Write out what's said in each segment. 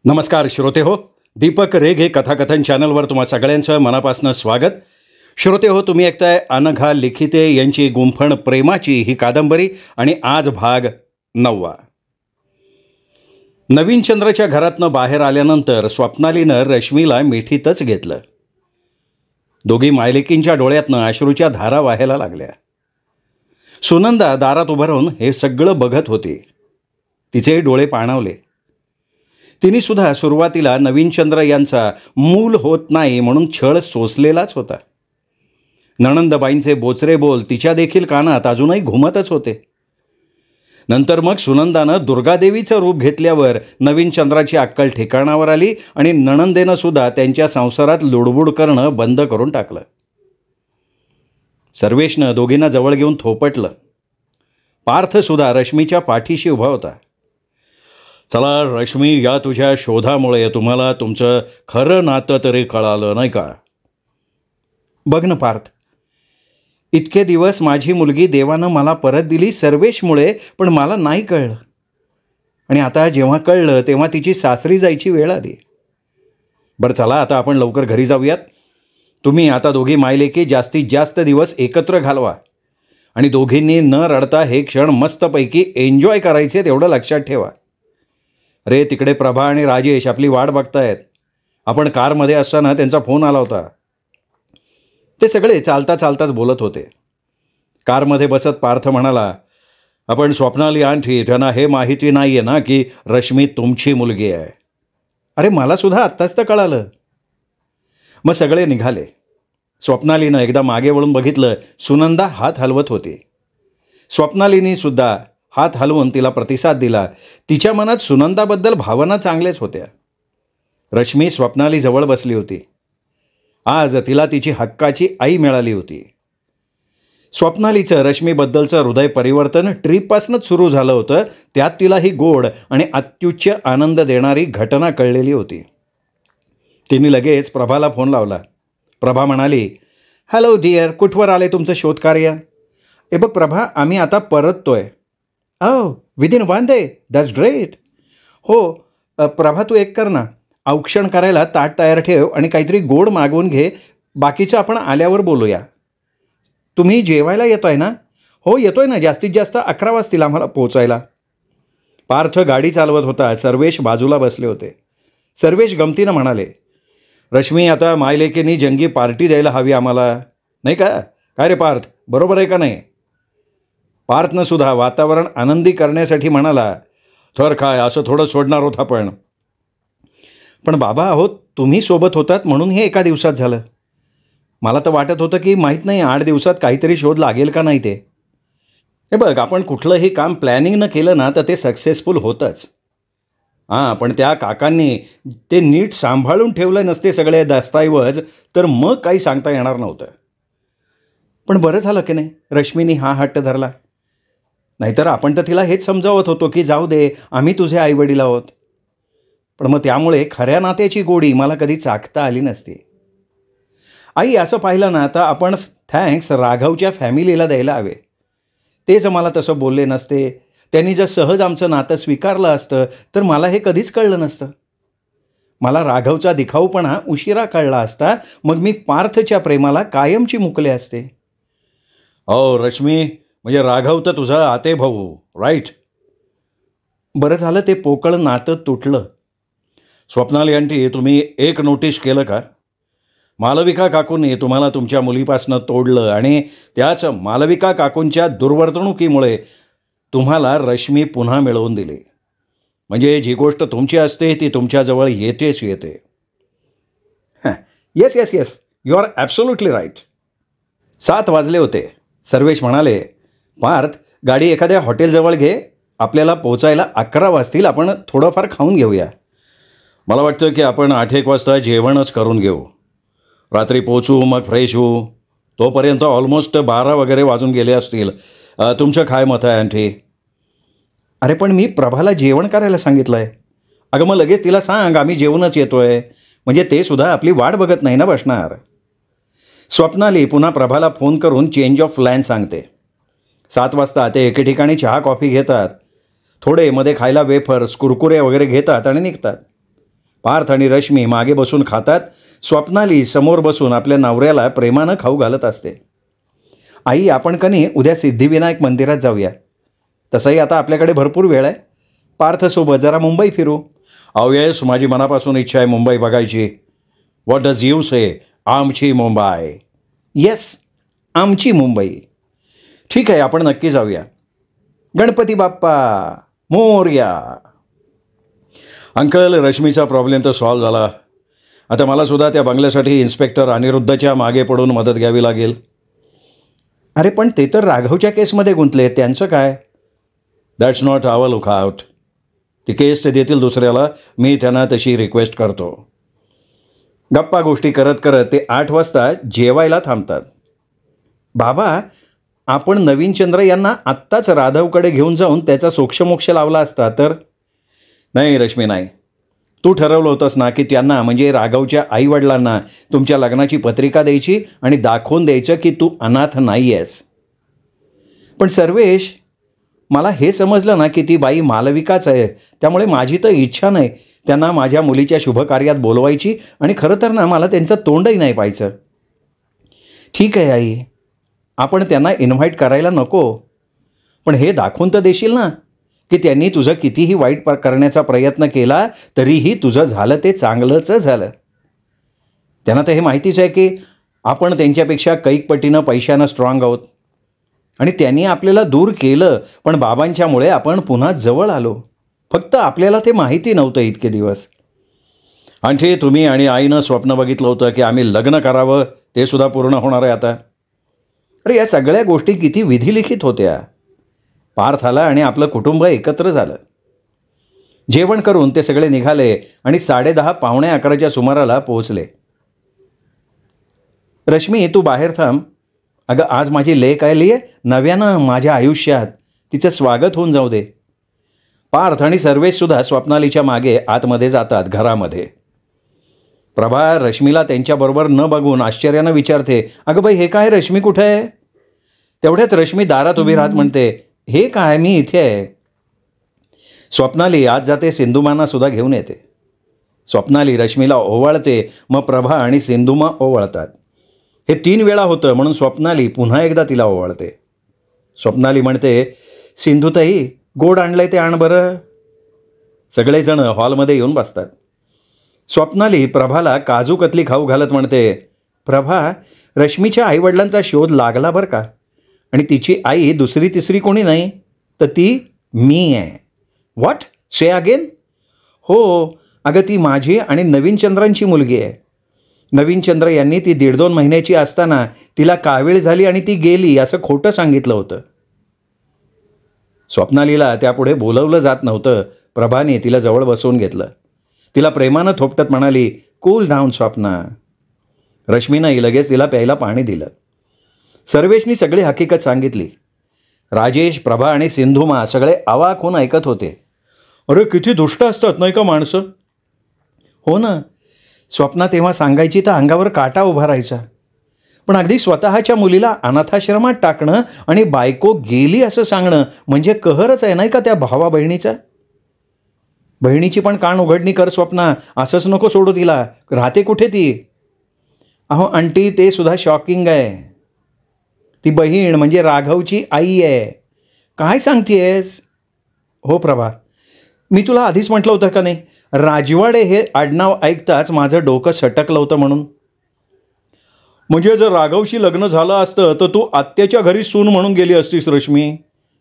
नमस्कार श्रोते हो, दीपक रेघे कथाकथन चॅनलवर तुम्हा सगळ्यांचं मनापासून स्वागत. श्रोते हो, तुम्ही ऐकताय अनघा लिखिते यांची गुंफण प्रेमाची ही कादंबरी आणि आज भाग 9. नवीन चंद्रच्या घरातनं बाहेर आल्यानंतर स्वप्नालीनं रश्मीला मिठीतच घेतलं. दोघी मायलेकींच्या डोळ्यातनं अश्रूच्या धारा वाहायला लागल्या. सुनंदा दारात उभं राहून हे सगळं बघत होती. तिचे डोळे पाणावले. तिने सुद्धा सुरुवातीला नवीन चंद्र यांचा मूल होत नाही म्हणून छळ सोसलेलाच होता. नणंदबाईंचे बोचरे बोल तिच्या देखील कानात अजूनही घुमतच होते. नंतर मग सुनंदानं दुर्गादेवीचं रूप घेतल्यावर नवीन चंद्राची अक्कल ठिकाणावर आली आणि नणंदेनं सुद्धा त्यांच्या संसारात लुडबुड करणं बंद करून टाकलं. सर्वेशनं दोघींना जवळ घेऊन थोपटलं. पार्थ सुद्धा रश्मीच्या पाठीशी उभा होता. चला रश्मी, या तुझ्या शोधामुळे तुम्हाला तुमचं खरं नातं तरी कळालं नाही का? बघ ना पार्थ, इतके दिवस माझी मुलगी देवानं मला परत दिली सर्वेशमुळे, पण मला नाही कळलं. आणि आता जेव्हा कळलं तेव्हा तिची सासरी जायची वेळ आली. बरं चला, आता आपण लवकर घरी जाऊयात. तुम्ही आता दोघी मायलेकी जास्तीत जास्त दिवस एकत्र घालवा आणि दोघींनी न रडता हे क्षण मस्तपैकी एन्जॉय करायचे, तेवढं लक्षात ठेवा. रे, तिकडे प्रभा आणि राजेश आपली वाट बघतायत. आपण कारमध्ये असताना त्यांचा फोन आला होता. ते सगळे चालता चालताच बोलत होते. कारमध्ये बसत पार्थ म्हणाला, आपण स्वप्नाली आंटी, त्यांना हे माहिती नाही आहे ना की रश्मी तुमची मुलगी आहे? अरे, मला सुद्धा आत्ताच तर कळालं. मग सगळे निघाले. स्वप्नालीनं एकदा मागे वळून बघितलं. सुनंदा हात हलवत होती. स्वप्नालीनी सुद्धा हात हलवून तिला प्रतिसाद दिला. तिच्या मनात सुनंदाबद्दल भावना चांगल्याच होत्या. रश्मी स्वप्नाली जवळ बसली होती. आज तिला तिची हक्काची आई मिळाली होती. स्वप्नालीचं रश्मीबद्दलचं हृदय परिवर्तन ट्रीपपासूनच सुरू झालं होतं. त्यात तिला ही गोड आणि अत्युच्च आनंद देणारी घटना कळलेली होती. तिने लगेच प्रभाला फोन लावला. प्रभा म्हणाली, हॅलो डिअर, कुठवर आले तुमचं शोधकार्य? ए बघ प्रभा, आम्ही आता परततोय. Oh, within 1 day? That's great. हो प्रभा, तू एक कर ना, औक्षण करायला ताट तयार ठेव आणि काहीतरी गोड मागवून घे. बाकीचं आपण आल्यावर बोलूया. तुम्ही जेवायला येतोय ना? हो येतोय ना, जास्तीत जास्त 11 वाजतील आम्हाला पोचायला. पार्थ गाडी चालवत होता. सर्वेश बाजूला बसले होते. सर्वेश गमतीनं म्हणाले, रश्मी, आता मायलेकीनी जंगी पार्टी द्यायला हवी आम्हाला, नाही का? काय रे पार्थ, बरोबर आहे का नाही? पार्थनं सुद्धा वातावरण आनंदी करण्यासाठी म्हणाला, थर काय, असं थोडं सोडणार होत आपण. पण बाबा, अहो तुम्ही सोबत होतात म्हणून हे एका दिवसात झालं. मला तर वाटत होतं की माहीत नाही 8 दिवसात काहीतरी शोध लागेल का नाही ते. हे बघ, आपण कुठलंही काम प्लॅनिंगनं केलं ना तर ते सक्सेसफुल होतंच. हां, पण त्या काकांनी ते नीट सांभाळून ठेवलं नसते सगळे दस्तऐवज, तर मग काही सांगता येणार नव्हतं. पण बरं झालं की नाही रश्मीनी हा हट्ट धरला. नाहीतर आपण तर तिला हेच समजावत होतो की जाऊ दे, आम्ही तुझे आईवडील आहोत. पण मग त्यामुळे खऱ्या नात्याची गोडी मला कधी चाखता आली नसती. आई, असं पाहिलं ना, आता आपण थँक्स राघवच्या फॅमिलीला द्यायला हवे. तेच मला तसं बोलले नसते, त्यांनी जर सहज आमचं नातं स्वीकारलं असतं तर मला हे कधीच कळलं नसतं. मला राघवचा दिखाऊपणा उशिरा कळला असता, मग मी पार्थच्या प्रेमाला कायमची मुकले असते. ओ रश्मी, म्हणजे राघव तर तुझा आते भाऊ, राईट? बरं झालं ते पोकळ नातं तुटलं. स्वप्नाली आंटी, तुम्ही एक नोटीस केलं का? मालविका काकूंनी तुम्हाला तुमच्या मुलीपासनं तोडलं आणि त्याच मालविका काकूंच्या दुर्वर्तणुकीमुळे तुम्हाला रश्मी पुन्हा मिळवून दिली. म्हणजे जी गोष्ट तुमची असते ती तुमच्याजवळ येतेच येते. Yes yes yes, you are absolutely right. 7 वाजले होते. सर्वेश म्हणाले, पार्थ, गाडी एखाद्या हॉटेलजवळ घे. आपल्याला पोचायला 11 वाजतील. आपण थोडंफार खाऊन घेऊया. मला वाटतं की आपण 8-1 वाजता जेवणच करून घेऊ. रात्री पोचू, मग फ्रेश होऊ. तोपर्यंत ऑलमोस्ट 12 वगैरे वाजून गेले असतील. तुमचं काय मत आहे आंटी? अरे पण मी प्रभाला जेवण करायला सांगितलं आहे. अगं मग लगेच तिला सांग आम्ही जेवूनच येतो आहे, म्हणजे ते सुद्धा आपली वाट बघत नाही ना बसणार. स्वप्नाली पुन्हा प्रभाला फोन करून चेंज ऑफ प्लॅन सांगते. 7 वाजता ते एके ठिकाणी चहा कॉफी घेतात. थोडे मध्ये खायला वेफर्स, कुरकुरे वगैरे घेतात आणि निघतात. पार्थ आणि रश्मी मागे बसून खातात. स्वप्नाली समोर बसून आपल्या नवऱ्याला प्रेमानं खाऊ घालत असते. आई, आपण कनी उद्या सिद्धिविनायक मंदिरात जाऊया. तसंही आता आपल्याकडे भरपूर वेळ आहे. पार्थसोबत जरा मुंबई फिरू. अहो येस, माझी मनापासून इच्छा आहे मुंबई बघायची. व्हॉट डज यू से? आमची मुंबई. येस, आमची मुंबई. ठीक आहे, आपण नक्की जाऊया. गणपती बाप्पा मोरया. अंकल, रश्मीचा प्रॉब्लेम तर सॉल्व्ह झाला. आता मला सुद्धा त्या बंगल्यासाठी इन्स्पेक्टर अनिरुद्धच्या मागे पडून मदत घ्यावी लागेल. अरे पण ते तर राघवच्या केसमध्ये गुंतले, त्यांचं काय? That's not our lookout. ती केस ते देतील दुसऱ्याला. मी त्यांना तशी रिक्वेस्ट करतो. गप्पा गोष्टी करत करत ते 8 वाजता जेवायला थांबतात. बाबा, आपण नवीनचंद्र यांना आत्ताच राघवकडे घेऊन जाऊन त्याचा सोक्षमोक्ष लावला असता तर. नाही रश्मी, नाही. तू ठरवलं होतंस ना की त्यांना म्हणजे राघवच्या आईवडिलांना तुमच्या लग्नाची पत्रिका द्यायची आणि दाखवून द्यायचं की तू अनाथ नाही आहेस. पण सर्वेश, मला हे समजलं ना की ती बाई मालविकाच आहे. त्यामुळे माझी तर इच्छा नाही त्यांना माझ्या मुलीच्या शुभकार्यात बोलवायची. आणि खरं तर ना मला त्यांचं तोंडही नाही पाहायचं. ठीक आहे आई, आपण त्यांना इन्व्हाइट करायला नको. पण हे दाखवून तर देशील ना की त्यांनी तुझं कितीही वाईट करण्याचा प्रयत्न केला तरीही तुझं झालं ते चांगलंच झालं. त्यांना तर हे माहितीच आहे की आपण त्यांच्यापेक्षा कैक पटीनं पैशानं स्ट्रॉंग आहोत. आणि त्यांनी आपल्याला दूर केलं, पण बाबांच्यामुळे आपण पुन्हा जवळ आलो. फक्त आपल्याला ते माहिती नव्हतं इतके दिवस. आणखी तुम्ही आणि आईनं स्वप्न बघितलं होतं की आम्ही लग्न करावं, ते सुद्धा पूर्ण होणार आहे आता. अरे या सगळ्या गोष्टी किती विधिलिखित होत्या. पार्थ आला आणि आपलं कुटुंब एकत्र झालं. जेवण करून ते सगळे निघाले आणि 10:30 पावणे 11च्या सुमाराला पोहोचले. रश्मी, तू बाहेर थांब. अगं, आज माझी लेक आली आहे नव्यानं माझ्या आयुष्यात. तिचं स्वागत होऊन जाऊ दे. पार्थ आणि सर्वेशसुद्धा स्वप्नालीच्या मागे आतमध्ये जातात घरामध्ये. प्रभा रश्मीला त्यांच्याबरोबर न बघून आश्चर्यानं विचारते, अगं बाई, हे काय, रश्मी कुठे आहे? तेवढ्यात रश्मी दारात उभी राहत म्हणते, हे काय, मी इथे आहे. स्वप्नाली आज जाते, सिंधुमाना सुद्धा घेऊन येते. स्वप्नाली रश्मीला ओवाळते, मग प्रभा आणि सिंधुमा ओवाळतात. हे 3 वेळा होतं म्हणून स्वप्नाली पुन्हा एकदा तिला ओवाळते. स्वप्नाली म्हणते, सिंधुताई, गोड आणलंय ते आण बरं. सगळेजण हॉलमध्ये येऊन बसतात. स्वप्नाली प्रभाला काजू कतली खाऊ घालत म्हणते, प्रभा, रश्मीच्या आईवडिलांचा शोध लागला बरं का. आणि तिची आई दुसरी तिसरी कोणी नाही, तर ती मी आहे. व्हॉट? Say again? हो अगं, ती माझी आणि नवीनचंद्रांची मुलगी आहे. नवीनचंद्र यांनी ती 1.5-2 महिन्याची असताना तिला कावीळ झाली आणि ती गेली असं खोटं सांगितलं होतं. स्वप्नालीला त्यापुढे बोलवलं जात नव्हतं. प्रभाने तिला जवळ बसवून घेतलं. तिला प्रेमानं थोपटत म्हणाली, कूल डाऊन स्वप्ना. रश्मीनं लगेच तिला प्यायला पाणी दिलं. सर्वेशनी सगळी हकीकत सांगितली. राजेश, प्रभा आणि सिंधुमा सगळे अवाक होऊन ऐकत होते. अरे किती दुष्ट असतात नाही का माणसं. हो ना. स्वप्ना तेव्हा सांगायची तर अंगावर काटा उभा राहायचा. पण अगदी स्वतःच्या मुलीला अनाथाश्रमात टाकणं आणि बायको गेली असं सांगणं म्हणजे कहरच आहे नाही का त्या भावा बहिणीचा. बहिणीची पण कान उघडणी कर स्वप्ना. असंच नको सोडू तिला. राहते कुठे ती? अहो आंटी, ते सुद्धा शॉकिंग आहे. ती बहीण म्हणजे राघवची आई आहे. काय सांगतेस? हो प्रभा, मी तुला आधीच म्हटलं होतं का नाही, राजवाडे हे आडनाव ऐकताच माझं डोकं सटकलं होतं म्हणून. म्हणजे जर राघवशी लग्न झालं असतं तर तू आत्याच्या घरी सून म्हणून गेली असतीस रश्मी.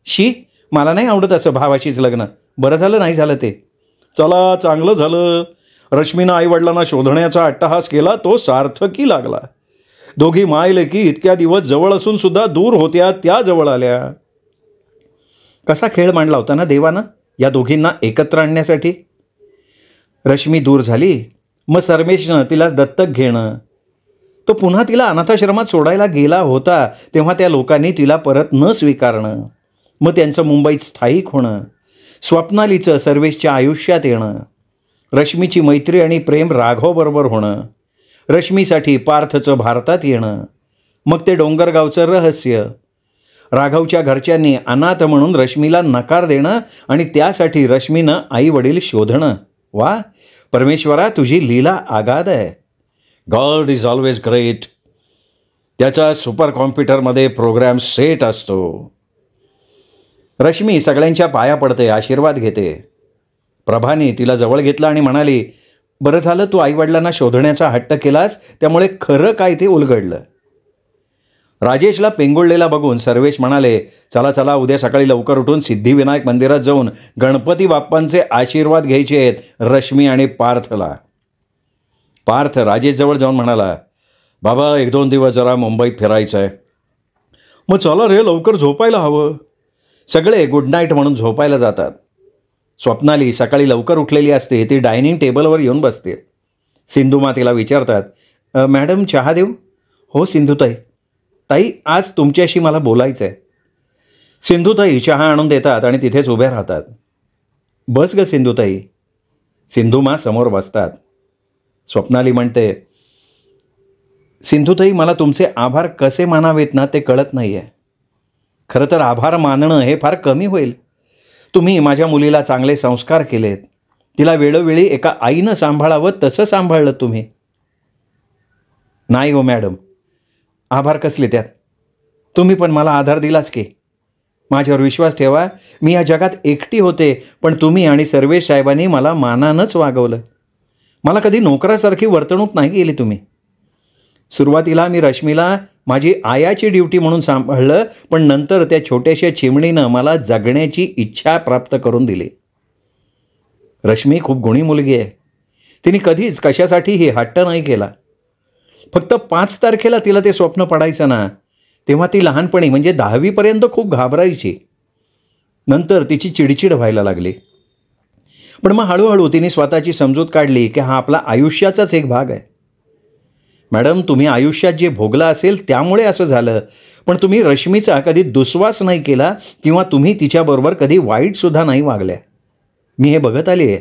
शी, मला नाही आवडत असं भावाशीच लग्न. बरं झालं नाही झालं ते. चला, चांगलं झालं. रश्मीनं आईवडिलांना शोधण्याचा अट्टहास केला, तो सार्थकी लागला. दोघी मायलेकी इतक्या दिवस जवळ असून सुद्धा दूर होत्या, त्या जवळ आल्या. कसा खेळ मांडला होता ना देवानं या दोघींना एकत्र आणण्यासाठी. रश्मी दूर झाली, मग सर्वेशनं तिला दत्तक घेणं. तो पुन्हा तिला अनाथाश्रमात सोडायला गेला होता तेव्हा त्या लोकांनी तिला परत न स्वीकारणं. मग त्यांचं मुंबईत स्थायिक होणं. स्वप्नालीचं सर्वेशच्या आयुष्यात येणं. रश्मीची मैत्री आणि प्रेम राघवबरोबर होणं. रश्मीसाठी पार्थचं भारतात येणं. मग ते डोंगरगावचं रहस्य. राघवच्या घरच्यांनी अनाथ म्हणून रश्मीला नकार देणं आणि त्यासाठी रश्मीनं आई वडील शोधणं. वा, परमेश्वरा, तुझी लीला आगाध आहे. God is always great. त्याचा सुपर कॉम्प्युटरमध्ये प्रोग्राम सेट असतो. रश्मी सगळ्यांच्या पाया पडते, आशीर्वाद घेते. प्रभाने तिला जवळ घेतलं आणि म्हणाली, बरं झालं तू आईवडिलांना शोधण्याचा हट्ट केलास, त्यामुळे खरं काय ते उलगडलं. राजेशला पेंगुळलेला बघून सर्वेश म्हणाले, चला चला, उद्या सकाळी लवकर उठून सिद्धिविनायक मंदिरात जाऊन गणपती बाप्पांचे आशीर्वाद घ्यायचे आहेत रश्मी आणि पार्थला. पार्थ राजेशजवळ जाऊन म्हणाला, बाबा 1-2 दिवस जरा मुंबईत फिरायचं आहे. मग चला रे, लवकर झोपायला हवं. सगळे गुड नाईट म्हणून झोपायला जातात. स्वप्नाली सकाळी लवकर उठलेली असते. ती डायनिंग टेबलवर येऊन बसते. सिंधुमा तिला विचारतात, मॅडम चहा देऊ? हो सिंधुताई. ताई, आज तुमच्याशी मला बोलायचं आहे. सिंधुताई चहा आणून देतात आणि तिथेच उभ्या राहतात. बस ग सिंधुताई. सिंधुमा समोर बसतात. स्वप्नाली म्हणते, सिंधुताई, मला तुमचे आभार कसे मानावेत ना ते कळत नाही आहे. खरं तर आभार मानणं हे फार कमी होईल. तुम्ही माझ्या मुलीला चांगले संस्कार केलेत. तिला वेळोवेळी एका आईनं सांभाळावं तसं सांभाळलं तुम्ही. नाही हो मॅडम, आभार कसले त्यात. तुम्ही पण मला आधार दिलाच की. माझ्यावर विश्वास ठेवा. मी या जगात एकटी होते, पण तुम्ही आणि सर्वेश साहेबांनी मला मानानंच वागवलं. मला कधी नोकरासारखी वर्तणूक नाही केली तुम्ही. सुरुवातीला मी रश्मीला माझी आयाची ड्युटी म्हणून सांभाळलं, पण नंतर त्या छोट्याशा चिमणीनं मला जगण्याची इच्छा प्राप्त करून दिली. रश्मी खूप गुणी मुलगी आहे. तिने कधीच कशासाठीही हट्ट नाही केला. फक्त 5 तारखेला तिला ते स्वप्न पडायचं ना, तेव्हा ती लहानपणी म्हणजे 10वीपर्यंत खूप घाबरायची. नंतर तिची चिडचिड व्हायला लागली. पण मग हळूहळू तिने स्वतःची समजूत काढली की हा आपला आयुष्याचाच एक भाग आहे. मॅडम, तुम्ही आयुष्यात जे भोगलं असेल त्यामुळे असं झालं, पण तुम्ही रश्मीचा कधी दुस्वास नाही केला किंवा तुम्ही तिच्याबरोबर कधी वाईटसुद्धा नाही वागल्या. मी हे बघत आली आहे.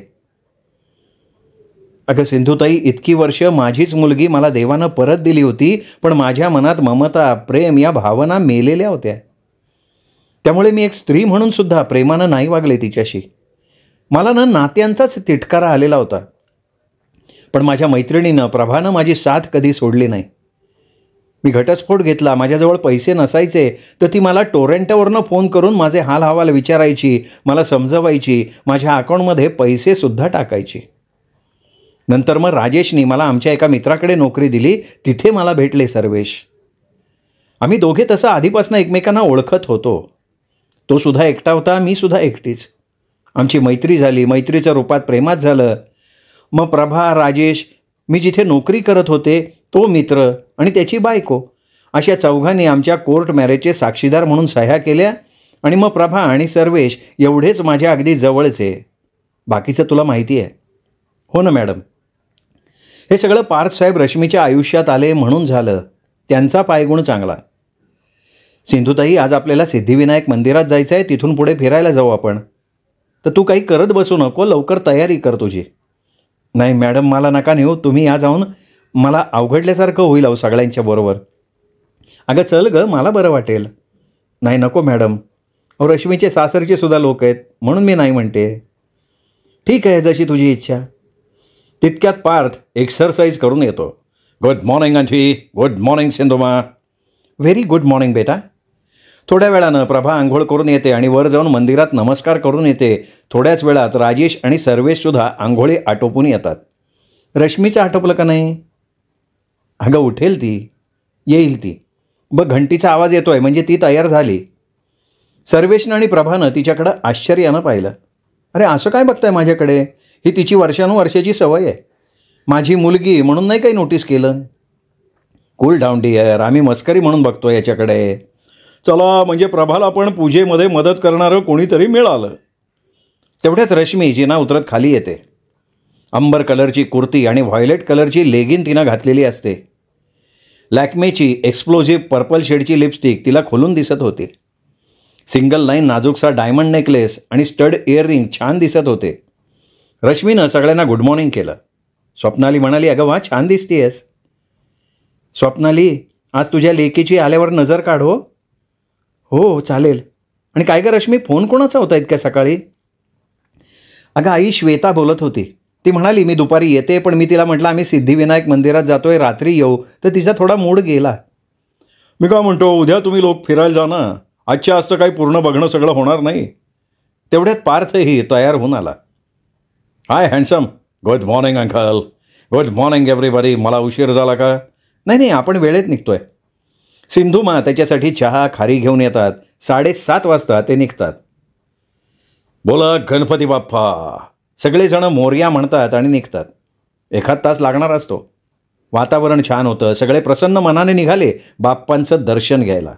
अगं सिंधुताई, इतकी वर्ष माझीच मुलगी मला देवानं परत दिली होती, पण माझ्या मनात ममता, प्रेम या भावना मेलेल्या होत्या. त्यामुळे मी एक स्त्री म्हणून सुद्धा प्रेमानं नाही वागले तिच्याशी. मला ना नात्यांचाच तिटकारा आलेला होता. पण माझ्या मैत्रिणीनं, प्रभानं माझी साथ कधी सोडली नाही. मी घटस्फोट घेतला, माझ्याजवळ पैसे नसायचे, तर ती मला टोरेंटोवरनं फोन करून माझे हाल हवाल विचारायची, मला समजवायची, माझ्या अकाउंटमध्ये पैसेसुद्धा टाकायची. नंतर मग राजेशनी मला आमच्या एका मित्राकडे नोकरी दिली. तिथे मला भेटले सर्वेश. आम्ही दोघे तसं आधीपासून एकमेकांना ओळखत होतो. तो सुद्धा एकटा होता, मी सुद्धा एकटीच. आमची मैत्री झाली. मैत्रीच्या रूपात प्रेमात झालं. मग प्रभा, राजेश, मी जिथे नोकरी करत होते तो मित्र आणि त्याची बायको, अशा चौघांनी आमच्या कोर्ट मॅरेजचे साक्षीदार म्हणून सह्या केल्या. आणि मग प्रभा आणि सर्वेश एवढेच माझ्या अगदी जवळचे. बाकीचं तुला माहिती आहे. हो ना मॅडम. हे सगळं पार्थसाहेब रश्मीच्या आयुष्यात आले म्हणून झालं. त्यांचा पायगुण चांगला. सिंधुताई, आज आपल्याला सिद्धिविनायक मंदिरात जायचं आहे. तिथून पुढे फिरायला जाऊ आपण. तर तू काही करत बसू नको, लवकर तयारी कर तुझी. नाही मॅडम, मला नका नेऊ. तुम्ही या जाऊन. मला अवघडल्यासारखं होईल अहो सगळ्यांच्या बरोबर. अगं चल ग, मला बरं वाटेल. नाही नको मॅडम, अहो रश्मीचे सासरचे सुद्धा लोक आहेत म्हणून मी नाही म्हणते. ठीक आहे, जशी तुझी इच्छा. तितक्यात पार्थ एक्सरसाइज करून येतो. Good morning aunty. Good morning Sindhuma. Very good morning बेटा. थोड्या वेळानं प्रभा आंघोळ करून येते आणि वर जाऊन मंदिरात नमस्कार करून येते. थोड्याच वेळात राजेश आणि सर्वेशसुद्धा आंघोळी आटोपून येतात. रश्मीचं आटोपलं का नाही? अगं उठेल ती, येईल ती. बघ घंटीचा आवाज येतोय म्हणजे ती तयार झाली. सर्वेशनं आणि प्रभानं तिच्याकडं आश्चर्यानं पाहिलं. अरे असं काय बघताय माझ्याकडे? ही तिची वर्षानुवर्षाची सवय आहे. माझी मुलगी म्हणून नाही काही नोटीस केलं? कूल डाऊन डिअर, आम्ही मस्करी म्हणून बघतो याच्याकडे. चला, म्हणजे प्रभाला पण पूजेमध्ये मदत करणारं कोणीतरी मिळालं. तेवढ्यात रश्मी जिना उतरत खाली येते. अंबर कलरची कुर्ती आणि व्हायलेट कलरची लेगिन तिनं घातलेली असते. लॅक्मेची एक्सप्लोजिव्ह पर्पल शेडची लिपस्टिक तिला खोलून दिसत होती. सिंगल लाईन नाजूकसा डायमंड नेकलेस आणि स्टड इयररिंग छान दिसत होते. रश्मीनं सगळ्यांना गुड मॉर्निंग केलं. स्वप्नाली म्हणाली, अगं वा, छान दिसतीयस. स्वप्नाली, आज तुझ्या लेकीची आल्यावर नजर काढ. हो हो चालेल. आणि काय गं रश्मी, फोन कोणाचा होता इतक्या सकाळी? अगं आई, श्वेता बोलत होती. ती म्हणाली मी दुपारी येते, पण मी तिला म्हटलं आम्ही सिद्धिविनायक मंदिरात जातोय, रात्री येऊ, तर तिचा थोडा मूड गेला. मी काय म्हणतो, उद्या तुम्ही लोक फिरायला जा ना, आजच्या आज तर काही पूर्ण बघणं सगळं होणार नाही. तेवढ्यात पार्थही तयार होऊन आला. Hi handsome, good morning uncle, good morning everybody. मला उशीर झाला का? नाही नाही, आपण वेळेत निघतोय. सिंधुमा त्याच्यासाठी चहा खारी घेऊन येतात. 7:30 वाजता ते निघतात. बोला गणपती बाप्पा, सगळेजण मोरया म्हणतात आणि निघतात. 1 तास लागणार असतो. वातावरण छान होतं. सगळे प्रसन्न मनाने निघाले बाप्पांचं दर्शन घ्यायला.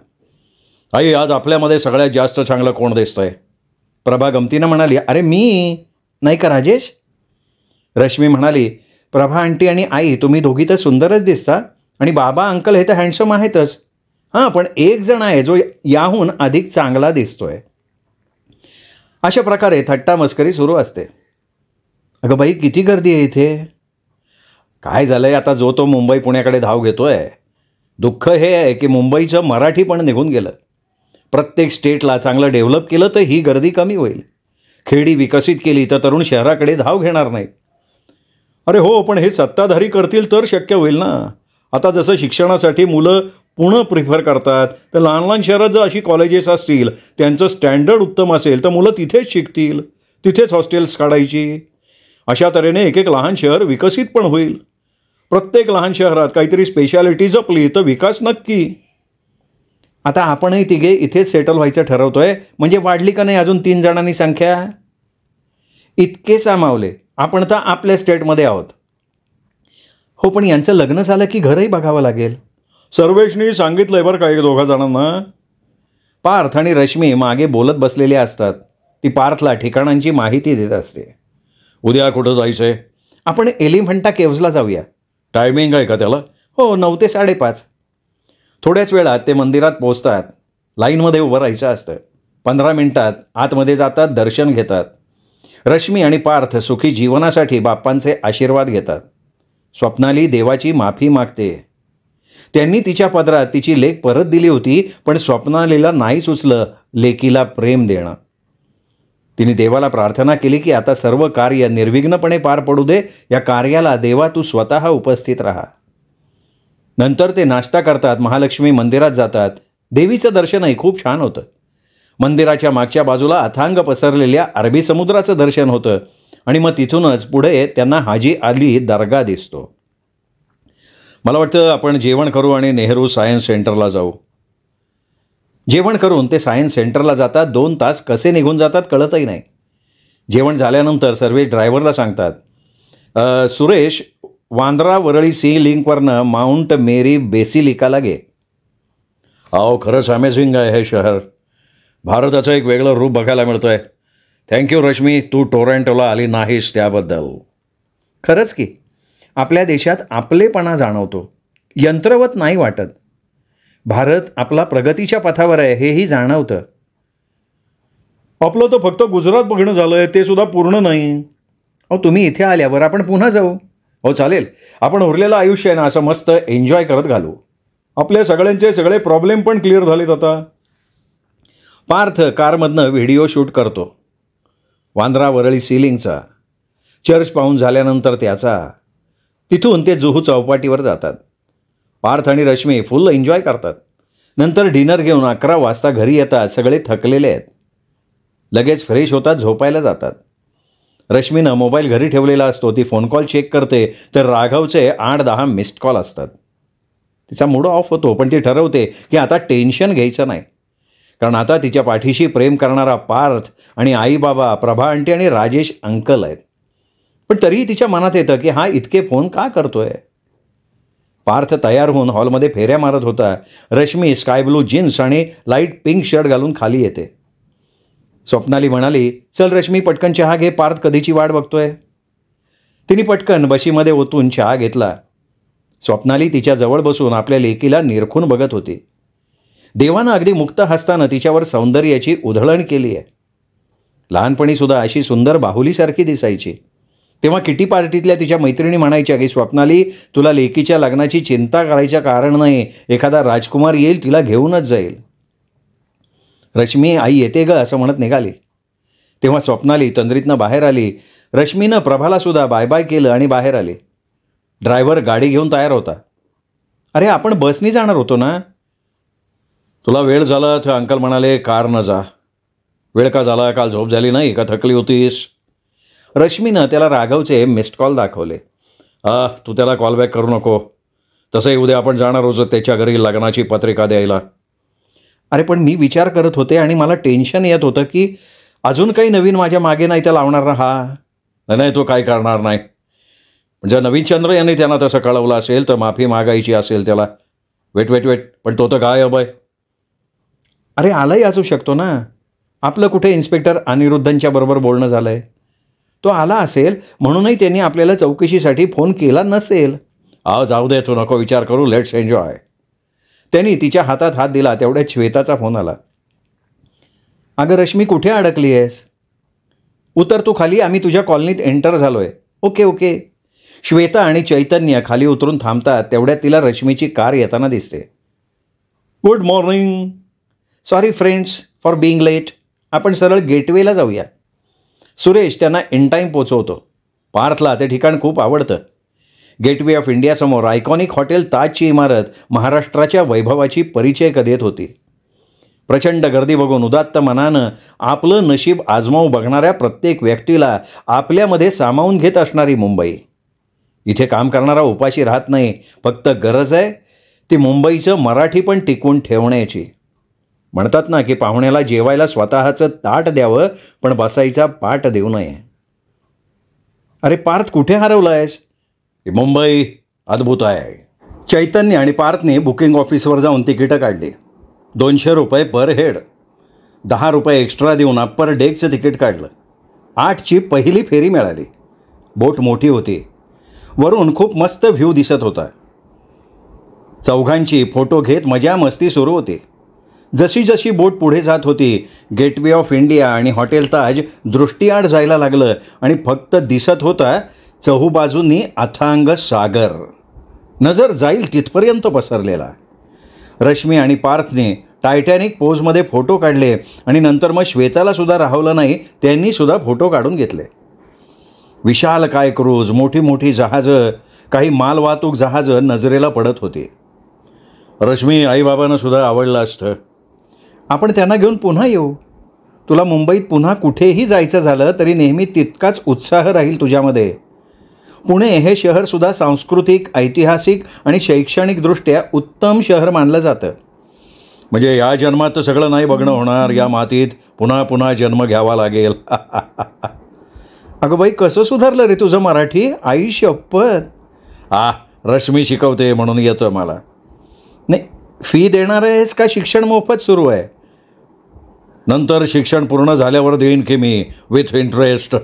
आई, आज आपल्यामध्ये सगळ्यात जास्त चांगलं कोण दिसतंय? प्रभा गमतीनं म्हणाली, अरे मी नाही का राजेश? रश्मी म्हणाली, प्रभा आंटी आणि आई तुम्ही दोघी तर सुंदरच दिसता, आणि बाबा अंकल हे तर हँडसम आहेतच. हां, पण एक जण आहे जो याहून अधिक चांगला दिसतोय. अशा प्रकारे थट्टा मस्करी सुरू असते. अगं बाई, किती गर्दी आहे इथे. काय झालंय आता, जो तो मुंबई पुण्याकडे धाव घेतोय. दुःख हे आहे की मुंबईचं मराठी पण निघून गेलं. प्रत्येक स्टेटला चांगलं डेव्हलप केलं तर ही गर्दी कमी होईल. खेडी विकसित केली तर तरुण शहराकडे धाव घेणार नाहीत. अरे हो, पण हे सत्ताधारी करतील तर शक्य होईल ना. आता जसं शिक्षणासाठी मुलं पुणे प्रिफर करतात, तर लहान लहान शहरात जर अशी कॉलेजेस असतील, त्यांचं स्टँडर्ड उत्तम असेल, तर मुलं तिथेच शिकतील, तिथेच हॉस्टेल्स काढायची. अशा तऱ्हेने एक एक लहान शहर विकसित पण होईल. प्रत्येक लहान शहरात काहीतरी स्पेशालिटी जपली तर विकास नक्की. आता आपणही तिघे इथेच सेटल व्हायचं ठरवतोय, म्हणजे वाढली का नाही अजून 3 जणांनी संख्या? इतके सामावले, आपण तर आपल्या स्टेटमध्ये आहोत. हो, पण यांचं लग्न झालं की घरही बघावं लागेल. सर्वेशनी सांगितलंय बरं का 1-2 जणांना. पार्थ आणि रश्मी मागे बोलत बसलेले असतात. ती पार्थला ठिकाणांची माहिती देत असते. उद्या कुठं जायचंय? आपण एलिफंटा केव्जला जाऊया. टायमिंग आहे का त्याला? हो, 9 ते 5:30. थोड्याच वेळात ते मंदिरात पोहोचतात. लाईनमध्ये उभं राहायचं असतं. 15 मिनिटात आतमध्ये जातात, दर्शन घेतात. रश्मी आणि पार्थ सुखी जीवनासाठी बाप्पांचे आशीर्वाद घेतात. स्वप्नाली देवाची माफी मागते. त्यांनी तिच्या पदरात तिची लेक परत दिली होती, पण स्वप्नालीला नाही सुचलं लेकीला प्रेम देणं. तिने देवाला प्रार्थना केली की आता सर्व कार्य निर्विघ्नपणे पार पडू दे. या कार्याला देवा तू स्वतः उपस्थित राहा. नंतर ते नाश्ता करतात, महालक्ष्मी मंदिरात जातात. देवीचं दर्शनही खूप छान होतं. मंदिराच्या मागच्या बाजूला अथांग पसरलेल्या अरबी समुद्राचं दर्शन होतं, आणि मग तिथूनच पुढे त्यांना हाजी अली दर्गा दिसतो. मला वाटतं आपण जेवण करू आणि नेहरू सायन्स सेंटरला जाऊ. जेवण करून ते सायन्स सेंटरला जातात. 2 तास कसे निघून जातात कळतही नाही. जेवण झाल्यानंतर सर्वे ड्रायव्हरला सांगतात, सुरेश, वांद्रा वरळी सी लिंकवरनं माउंट मेरी बेसिलिकाला गे. अहो, खरंच अमेझिंग आहे हे शहर. भारताचं एक वेगळं रूप बघायला मिळतं आहे. थँक्यू रश्मी, तू टोरंटोला आली नाहीस त्याबद्दल. खरंच की, आपल्या देशात आपलेपणा जाणवतो. यंत्रवत नाही वाटत. भारत आपला प्रगतीच्या पथावर आहे हेही जाणवतं. आपलं तर फक्त गुजरात बघणं झालं आहे, ते सुद्धा पूर्ण नाही. अहो, तुम्ही इथे आल्यावर आपण पुन्हा जाऊ. हो चालेल, आपण उरलेलं आयुष्य आहे ना असं मस्त एन्जॉय करत घालू. आपल्या सगळ्यांचे सगळे प्रॉब्लेम पण क्लिअर झालेत आता. पार्थ कारमधनं व्हिडिओ शूट करतो. वांद्रा वरळी सिलिंगचा, चर्च पाहून झाल्यानंतर त्याचा. तिथून ते जुहू चौपाटीवर जातात. पार्थ आणि रश्मी फुल एन्जॉय करतात. नंतर डिनर घेऊन 11 वाजता घरी येतात. सगळे थकलेले आहेत. लगेच फ्रेश होतात, झोपायला जातात. रश्मीनं मोबाईल घरी ठेवलेला असतो. ती फोन कॉल चेक करते तर राघवचे 8-10 मिस्ड कॉल असतात. तिचा मूड ऑफ होतो, पण ती ठरवते की आता टेन्शन घ्यायचं नाही. कारण आता तिच्या पाठीशी प्रेम करणारा पार्थ आणि आईबाबा, प्रभा आंटी आणि राजेश अंकल आहेत. पण तरीही तिच्या मनात येतं की हा इतके फोन का करतोय. पार्थ तयार होऊन हॉलमध्ये फेऱ्या मारत होता. रश्मी स्काय ब्लू जीन्स आणि लाईट पिंक शर्ट घालून खाली येते. स्वप्नाली म्हणाली, चल रश्मी, पटकन चहा घे, पार्थ कधीची वाट बघतोय. तिने पटकन बशीमध्ये ओतून चहा घेतला. स्वप्नाली तिच्या जवळ बसून आपल्या लेकीला निरखून बघत होती. देवानं अगदी मुक्त हस्तानं तिच्यावर सौंदर्याची उधळण केली आहे. लहानपणीसुद्धा अशी सुंदर बाहुलीसारखी दिसायची. तेव्हा किटी पार्टीतल्या तिच्या मैत्रिणी म्हणायच्या की स्वप्नाली, तुला लेकीच्या लग्नाची चिंता करायचं कारण नाही, एखादा राजकुमार येईल तिला घेऊनच जाईल. रश्मी, आई येते ग असं म्हणत निघाली. तेव्हा स्वप्नाली तंद्रीतनं बाहेर आली. रश्मीनं प्रभालासुद्धा बाय बाय केलं आणि बाहेर आली. ड्रायव्हर गाडी घेऊन तयार होता. अरे आपण बसनी जाणार होतो ना. तुला वेळ झाला तर अंकल म्हणाले कारनं जा. वेळ का झाला, काल झोप झाली नाही का, थकली होतीस. रश्मीनं त्याला राघवचे मिस्ड कॉल दाखवले. तू त्याला कॉल बॅक करू नको. तसंही उद्या आपण जाणार होतो त्याच्या घरी लग्नाची पत्रिका द्यायला. अरे पण मी विचार करत होते आणि मला टेन्शन येत होतं की अजून काही नवीन माझ्या मागे नाही त्या लावणार ना. हा नाही, तो काय करणार नाही. म्हणजे नवीन चंद्र यांनी त्यांना तसं कळवलं असेल तर माफी मागायची असेल त्याला. वेट पण तो तर गायब आहे. अरे आलाही असू शकतो ना. आपलं कुठे इन्स्पेक्टर अनिरुद्धंच्या बरोबर बोलणं झालं आहे. तो आला असेल म्हणूनही त्यांनी आपल्याला चौकशीसाठी फोन केला नसेल. जाऊ दे, तू नको विचार करू, लेट्स एन्जॉय. त्यांनी तिच्या हातात हात दिला तेवढ्यात श्वेताचा फोन आला. अगं रश्मी, कुठे अडकली आहेस? उतर तू खाली, आम्ही तुझ्या कॉलनीत एंटर झालो आहे. ओके. श्वेता आणि चैतन्य खाली उतरून थांबतात तेवढ्यात तिला रश्मीची कार येताना दिसते. Good morning. Sorry friends for being late. आपण सरळ गेटवेला जाऊया. सुरेश त्यांना इन टाईम पोचवतो. पार्थला ते ठिकाण खूप आवडतं. गेटवे ऑफ इंडियासमोर आयकॉनिक हॉटेल ताजची इमारत महाराष्ट्राच्या वैभवाची परिचय देत होती. प्रचंड गर्दी बघून उदात्त मनानं आपलं नशीब आजमावू बघणाऱ्या प्रत्येक व्यक्तीला आपल्यामध्ये सामावून घेत असणारी मुंबई. इथे काम करणारा उपाशी राहत नाही. फक्त गरज आहे ती मुंबईचं मराठी पण टिकवून ठेवण्याची. म्हणतात ना की पाहुण्याला जेवायला स्वतःचं ताट द्यावं पण बसायचा पाट देऊ नये. अरे पार्थ, कुठे हरवला आहेस? मुंबई अद्भुत आहे. चैतन्य आणि पार्थने बुकिंग ऑफिसवर जाऊन तिकीटं काढली. 200 रुपये पर हेड. 10 रुपये एक्स्ट्रा देऊन अप्पर डेकचं तिकीट काढलं. 8ची पहिली फेरी मिळाली. बोट मोठी होती. वरून खूप मस्त व्ह्यू दिसत होता. चौघांची फोटो घेत मजा मस्ती सुरू होती. जशी बोट पुढे जात होती गेटवे ऑफ इंडिया आणि हॉटेल ताज दृष्टीआड जायला लागलं आणि फक्त दिसत होता चहूबाजूंनी अथांग सागर. नजर जाईल तिथपर्यंत पसरलेला. रश्मी आणि पार्थने टायटॅनिक पोजमध्ये फोटो काढले आणि नंतर मग श्वेताला सुद्धा राहवलं नाही, त्यांनी सुद्धा फोटो काढून घेतले. विशाल काय क्रूज, मोठी जहाजं, काही मालवाहतूक जहाजं नजरेला पडत होती. रश्मी, आईबाबांना सुद्धा आवडलं असतं. आपण त्यांना घेऊन पुन्हा येऊ. तुला मुंबईत पुन्हा कुठेही जायचं झालं तरी नेहमी तितकाच उत्साह राहील तुझ्यामध्ये. पुणे हे शहरसुद्धा सांस्कृतिक, ऐतिहासिक आणि शैक्षणिकदृष्ट्या उत्तम शहर मानलं जातं. म्हणजे या जन्मात तर सगळं नाही बघणं होणार. या मातीत पुन्हा जन्म घ्यावा लागेल. अगं बाई, कसं सुधारलं रे तुझं मराठी? आई शपथ. रश्मी शिकवते म्हणून येतं मला. नाही, फी देणार आहेस का शिक्षण मोफत सुरू आहे? नंतर शिक्षण पूर्ण झाल्यावर देईन की मी, विथ इंटरेस्ट.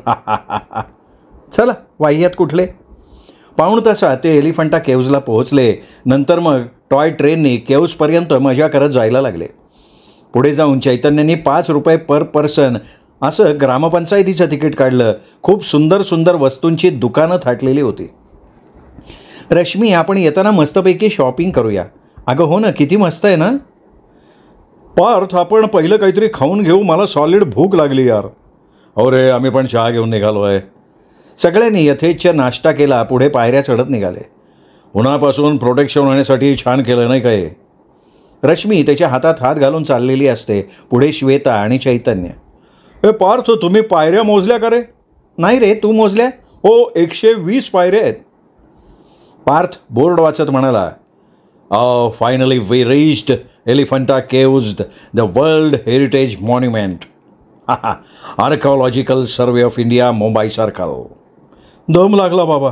चला, वाह्यात कुठले. पाऊण तासात ते एलिफंटा केव्जला पोहोचले. नंतर मग टॉय ट्रेननी केव्जपर्यंत मजा करत जायला लागले. पुढे जाऊन चैतन्यांनी 5 रुपये पर पर्सन असं ग्रामपंचायतीचं तिकीट काढलं. खूप सुंदर वस्तूंची दुकानं थाटलेली होती. रश्मी, आपण येताना मस्तपैकी शॉपिंग करूया. अगं हो ना, किती मस्त आहे ना. पार्थ, आपण पहिलं काहीतरी खाऊन घेऊ, मला सॉलिड भूक लागली यार. अरे आम्ही पण चहा घेऊन निघालो आहे. सगळ्यांनी यथेच्छ नाश्ता केला. पुढे पायऱ्या चढत निघाले. उन्हापासून प्रोटेक्शन होण्यासाठी छान केलं नाही काय. रश्मी त्याच्या हातात हात घालून चाललेली असते. पुढे श्वेता आणि चैतन्य. पार्थ, तुम्ही पायऱ्या मोजल्या का रे? नाही रे, तू मोजल्या? हो, 120 पायऱ्या आहेत. पार्थ बोर्ड वाचत म्हणाला, finally we reached Elephanta caves, the world heritage monument. Archaeological survey of India, Mumbai circle. दम लागला बाबा.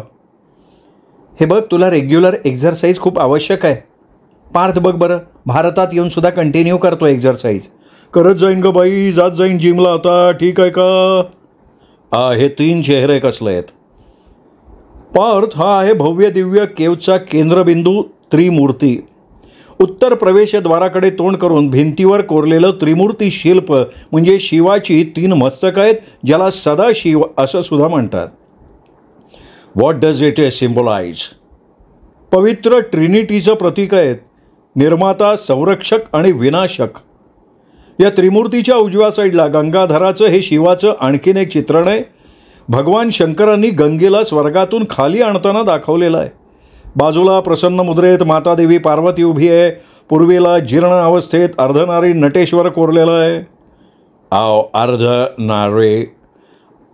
हे बघ, तुला रेग्युलर एक्झरसाईज खूप आवश्यक आहे. पार्थ बघ बरं, भारतात येऊन सुद्धा कंटिन्यू करतो एक्झरसाईज. करत जाईन ग बाई, जात जाईन जिमला आता, ठीक आहे का? हे 3 चेहरे कसले आहेत? पार्थ, हा आहे भव्य दिव्य केव्जचा केंद्रबिंदू त्रिमूर्ती. उत्तर प्रवेशद्वाराकडे तोंड करून भिंतीवर कोरलेलं त्रिमूर्ती शिल्प म्हणजे शिवाची 3 मस्तकं आहेत, ज्याला सदाशिव असं सुद्धा म्हणतात. What does it symbolize? पवित्र ट्रिनिटीचं प्रतीक आहेत. निर्माता, संरक्षक आणि विनाशक. या त्रिमूर्तीच्या उजव्या साईडला गंगाधराचं हे शिवाचं आणखीन एक चित्रण आहे. भगवान शंकरांनी गंगेला स्वर्गातून खाली आणताना दाखवलेला आहे. बाजूला प्रसन्न मुद्रेत माता देवी पार्वती उभी आहे. पूर्वेला जीर्ण अवस्थेत अर्धनारी नटेश्वर कोरलेला आहे.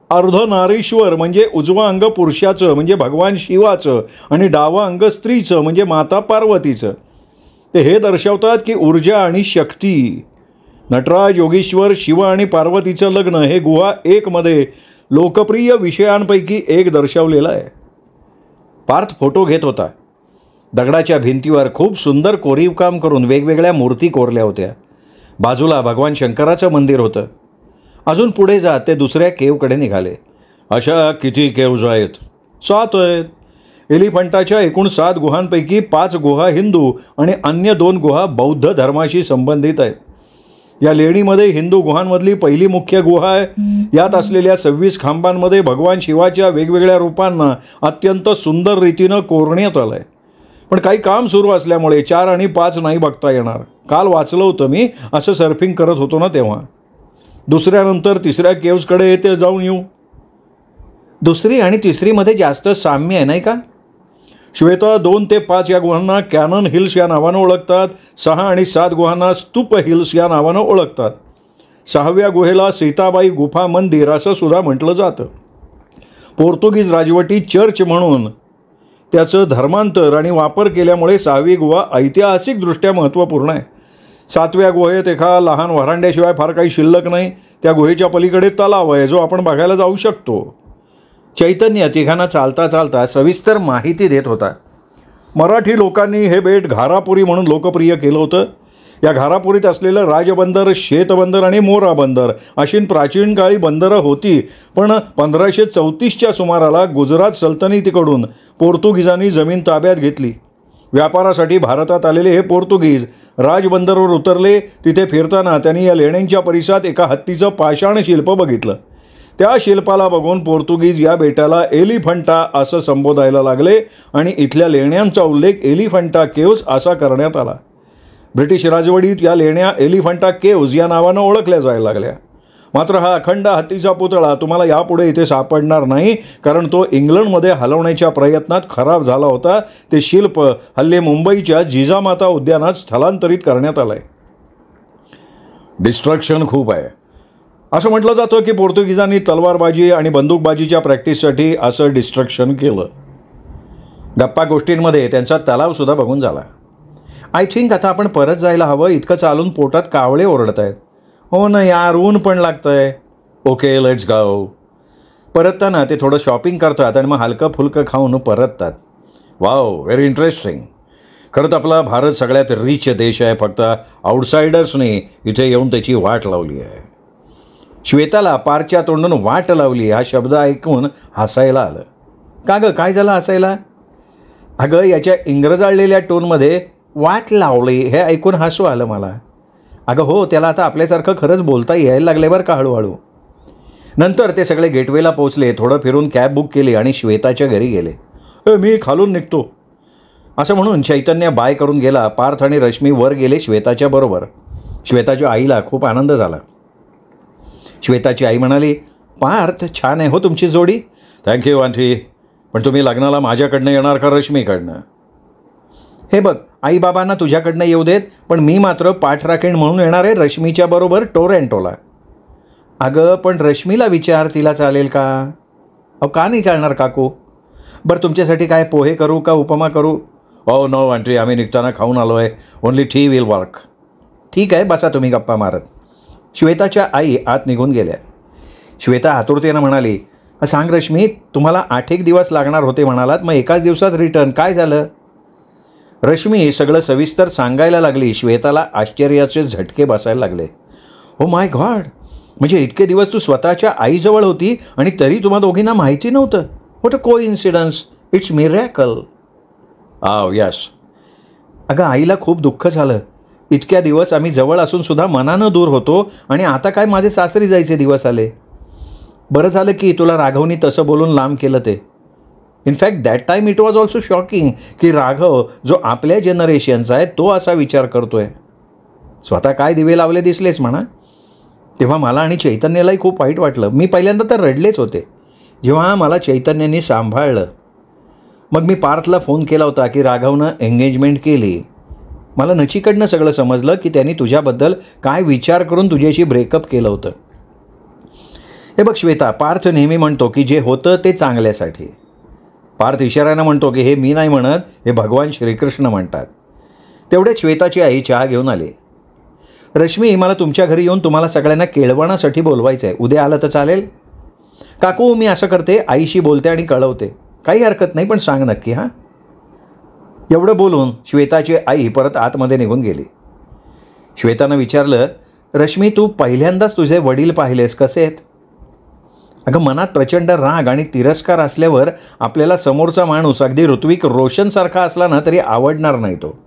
अर्धनारीश्वर म्हणजे उजवा अंग पुरुषाचं म्हणजे भगवान शिवाचं आणि डावं अंग स्त्रीचं म्हणजे माता पार्वतीचं. ते हे दर्शवतात की ऊर्जा आणि शक्ती. नटराज, योगेश्वर, शिव आणि पार्वतीचं लग्न हे गुहा 1 मध्ये लोकप्रिय विषयांपैकी एक दर्शवलेलं आहे. पार्थ फोटो घेत होता. दगडाच्या भिंतीवर खूप सुंदर कोरीवकाम करून वेगवेगळ्या मूर्ती कोरल्या होत्या. बाजूला भगवान शंकराचं मंदिर होतं. अजून पुढे जात ते दुसऱ्या केवकडे निघाले. अशा किती केव्ज आहेत? 7 आहेत. एलिफंटाच्या एकूण 7 गुहांपैकी 5 गुहा हिंदू आणि अन्य 2 गुहा बौद्ध धर्माशी संबंधित आहेत. या लेणीमध्ये हिंदू गुहांमधली पहिली मुख्य गुहा आहे. यात असलेल्या 26 खांबांमध्ये भगवान शिवाच्या वेगवेगळ्या रूपांना अत्यंत सुंदर रीतीनं कोरण्यात आलं आहे. पण काही काम सुरू असल्यामुळे 4 आणि 5 नाही बघता येणार. काल वाचलं होतं मी, असं सर्फिंग करत होतो ना तेव्हा. दुसऱ्यानंतर तिसऱ्या केव्सकडे येते जाऊन येऊ. दुसरी आणि तिसरीमध्ये जास्त साम्य आहे नाही का? श्वेता 2 ते 5 या गुहांना कॅनन हिल्स या नावानं ओळखतात. 6 आणि 7 गुहांना स्तूप हिल्स या नावानं ओळखतात. 6व्या गुहेला सीताबाई गुफा मंदिर असं सुद्धा म्हटलं जातं. पोर्तुगीज राजवटी चर्च म्हणून त्याचं धर्मांतर आणि वापर केल्यामुळे 6वी गुहा ऐतिहासिकदृष्ट्या महत्त्वपूर्ण आहे. 7व्या गुहेत एका लहान व्हरांड्याशिवाय फार काही शिल्लक नाही. त्या गुहेच्या पलीकडे तलाव आहे जो आपण बघायला जाऊ शकतो. चैतन्य तिघांना चालता चालता सविस्तर माहिती देत होता. मराठी लोकांनी हे बेट घारापुरी म्हणून लोकप्रिय केलं होतं. या घारापुरीत असलेलं राजबंदर, शेतबंदर आणि मोरा बंदर अशी प्राचीन काळी बंदरं होती. पण 1534च्या सुमाराला गुजरात सल्तनतीकडून पोर्तुगीजांनी जमीन ताब्यात घेतली. व्यापारासाठी भारतात आलेले हे पोर्तुगीज राजबंदरवर उतरले. तिथे फिरताना त्यांनी या लेण्यांच्या परिसरात एका हत्तीचं पाषाण शिल्प बघितलं. त्या शिल्पाला बघून पोर्तुगीज या बेटाला एलिफंटा असं संबोधायला लागले आणि इथल्या लेण्यांचा उल्लेख एलिफंटा केव्ज असा करण्यात आला. ब्रिटिश राजवटीत या लेण्या एलिफंटा केव्ज या नावानं ओळखल्या जायला लागल्या. मात्र हा अखंड हत्तीचा पुतळा तुम्हाला यापुढे इथे सापडणार नाही, कारण तो इंग्लंडमध्ये हलवण्याच्या प्रयत्नात खराब झाला होता. ते शिल्प हल्ली मुंबईच्या जिजामाता उद्यानात स्थलांतरित करण्यात आलं आहे. डिस्ट्रक्शन खूप आहे. असं म्हटलं जातं की पोर्तुगीजांनी तलवारबाजी आणि बंदूकबाजीच्या प्रॅक्टिससाठी असं डिस्ट्रक्शन केलं. गप्पा गोष्टींमध्ये त्यांचा तलावसुद्धा बघून झाला. आय थिंक आता आपण परत जायला हवं. इतकं चालून पोटात कावळे ओरडत आहेत. हो ना यार, ऊन पण लागतं आहे. Okay let's go. परतताना ते थोडं शॉपिंग करतात आणि मग हलकं फुलकं खाऊन परततात. Wow, very interesting. खरं तर आपला भारत सगळ्यात रिच देश आहे. फक्त आउटसायडर्सनी इथे येऊन त्याची वाट लावली आहे. श्वेताला पारच्या तोंडून वाट लावली हा शब्द ऐकून हसायला आलं. का गं, काय झालं हसायला? अगं, याच्या इंग्रजाळलेल्या टोनमध्ये वाट लावली हे ऐकून हसू आलं मला. अगं हो, त्याला आता आपल्यासारखं खरंच बोलता यायला लागले बरं का हळूहळू. नंतर ते सगळे गेटवेला पोचले. थोडं फिरून कॅब बुक केली आणि श्वेताच्या घरी गेले. मी खालून निघतो असं म्हणून चैतन्य बाय करून गेला. पार्थ आणि रश्मी वर गेले श्वेताच्या बरोबर. श्वेताच्या आईला खूप आनंद झाला. श्वेताची आई म्हणाली, पार्थ, छान आहे हो तुमची जोडी. Thank you aunty. पण तुम्ही लग्नाला माझ्याकडनं येणार का रश्मीकडनं? हे बघ, आईबाबांना तुझ्याकडनं येऊ देत, पण मी मात्र पाठ राखीण म्हणून येणार आहे रश्मीच्या बरोबर टोरंटोला. अगं पण रश्मीला विचार, तिला चालेल का? अहो का नाही चालणार काकू? बरं तुमच्यासाठी काय पोहे करू का उपमा करू? ओ नो आंटी, आम्ही निघताना खाऊन आलो आहे. Only T will work. ठीक आहे, बसा तुम्ही गप्पा मारत. श्वेताच्या आई आत निघून गेल्या. श्वेता आतुरतेनं म्हणाली, सांग रश्मी, तुम्हाला 8 दिवस लागणार होते म्हणालात, मग एकाच दिवसात रिटर्न, काय झालं? रश्मी सगळं सविस्तर सांगायला लागली. श्वेताला आश्चर्याचे झटके बसायला लागले. ओ माय गॉड, म्हणजे इतके दिवस तू स्वतःच्या आईजवळ होती आणि तरी तुम्हा दोघींना माहिती नव्हतं? What a coincidence, it's miracle. Yes. अगं, आईला खूप दुःख झालं. इतक्या दिवस आम्ही जवळ असून सुद्धा मनानं दूर होतो आणि आता काय माझे सासरी जायचे दिवस आले. बरं झालं की तुला राघवनी तसं बोलून लांब केलं ते. In fact that time it was also shocking की राघव जो आपल्या जनरेशनचा आहे तो असा विचार करतो आहे. स्वतः काय दिवे लावले दिसलेस म्हणा. तेव्हा मला आणि चैतन्यालाही खूप वाईट वाटलं. मी पहिल्यांदा तर रडलेच होते. जेव्हा मला चैतन्याने सांभाळलं, मग मी पार्थला फोन केला होता की राघवनं एंगेजमेंट केली. मला नचीकडनं सगळं समजलं की त्यांनी तुझ्याबद्दल काय विचार करून तुझ्याशी ब्रेकअप केलं होतं. हे बघ श्वेता, पार्थ नेहमी म्हणतो की जे होतं ते चांगल्यासाठी. पार्थ इशाऱ्यानं म्हणतो की हे मी नाही म्हणत, हे भगवान श्रीकृष्ण म्हणतात. तेवढ्यात श्वेताची आई चहा घेऊन आली. रश्मी, मला तुमच्या घरी येऊन तुम्हाला सगळ्यांना केळवणासाठी बोलवायचं आहे. उद्या आलं तर चालेल? काकू, मी असं करते, आईशी बोलते आणि कळवते. काही हरकत नाही, पण सांग नक्की. हां. एवढं बोलून श्वेताची आई परत आतमध्ये निघून गेली. श्वेतानं विचारलं, रश्मी, तू पहिल्यांदाच तुझे वडील पाहिलेस, कसे आहेत? अगं, मनात प्रचंड राग आणि तिरस्कार असल्यावर आपल्याला समोरचा माणूस अगदी ऋत्विक रोशनसारखा असला ना तरी आवडणार नाही तो.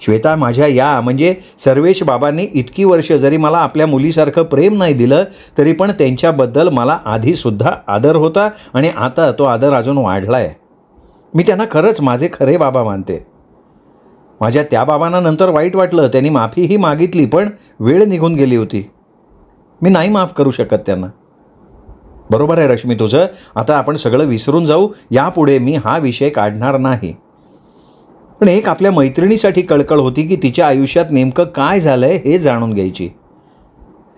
श्वेता, माझ्या या म्हणजे सर्वेश बाबांनी इतकी वर्ष जरी मला आपल्या मुलीसारखं प्रेम नाही दिलं तरी पण त्यांच्याबद्दल मला आधीसुद्धा आदर होता आणि आता तो आदर अजून वाढला आहे. मी त्यांना खरंच माझे खरे बाबा मानते. माझ्या त्या बाबांना नंतर वाईट वाटलं, त्यांनी माफीही मागितली, पण वेळ निघून गेली होती. मी नाही माफ करू शकत त्यांना. बरोबर आहे रश्मी तुझं. आता आपण सगळं विसरून जाऊ. यापुढे मी हा विषय काढणार नाही. पण एक आपल्या मैत्रिणीसाठी कळकळ होती की तिच्या आयुष्यात नेमकं काय झालंय हे जाणून घ्यायची.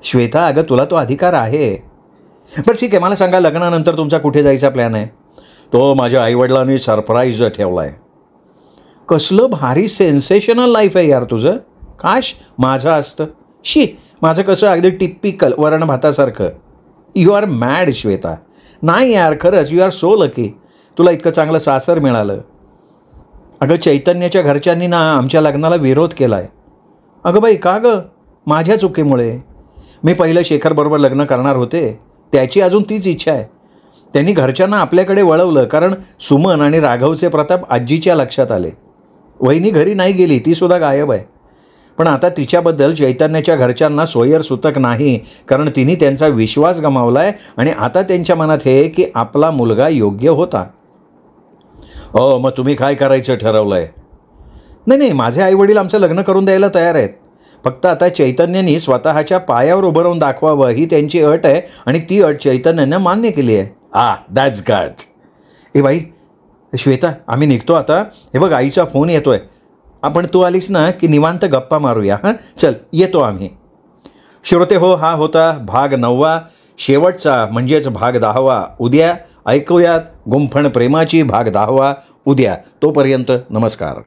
श्वेता, अगं तुला तो अधिकार आहे. बरं ठीक आहे, मला सांगा, लग्नानंतर तुमचा कुठे जायचा प्लॅन आहे? तो माझ्या आईवडिलांनी सरप्राईज ठेवला आहे. कसलं भारी सेन्सेशनल लाईफ आहे यार तुझं. काश माझं असतं. शी, माझं कसं अगदी टिपिकल वरण भातासारखं. You are mad Shweta. नाही यार, खरंच यू आर सो लकी. तुला इतकं चांगलं सासर मिळालं. अगं, चैतन्याच्या घरच्यांनी ना आमच्या लग्नाला विरोध केला आहे. अगं बाई, का गं? माझ्या चुकीमुळे. मी पहिलं शेखरबरोबर लग्न करणार होते, त्याची अजून तीच इच्छा आहे. त्यांनी घरच्यांना आपल्याकडे वळवलं कारण सुमन आणि राघवचे प्रताप आजीच्या लक्षात आले. वहिनी घरी नाही गेली, तीसुद्धा गायब आहे. पण आता तिच्याबद्दल चैतन्याच्या घरच्यांना सोयरसूतक नाही, कारण तिने त्यांचा विश्वास गमावला आहे आणि आता त्यांच्या मनात हे की आपला मुलगा योग्य होता. मग तुम्ही काय करायचं ठरवलं आहे? नाही, माझे आईवडील आमचं लग्न करून द्यायला तयार आहेत. फक्त आता चैतन्याने स्वतःच्या पायावर उभं राहून दाखवावं ही त्यांची अट आहे आणि ती अट चैतन्यानं मान्य केली आहे. That's God. ए बाई श्वेता, आम्ही निघतो आता. हे बघ, आईचा फोन येतोय. आपण तू आलीस ना की निवांत गप्पा मारूया. हां, चल येतो आम्ही. श्रोते हो, हा होता भाग 9, शेवटचा म्हणजेच भाग 10. उद्या ऐकूयात गुंफण प्रेमाची भाग 10 उद्या. तोपर्यंत नमस्कार.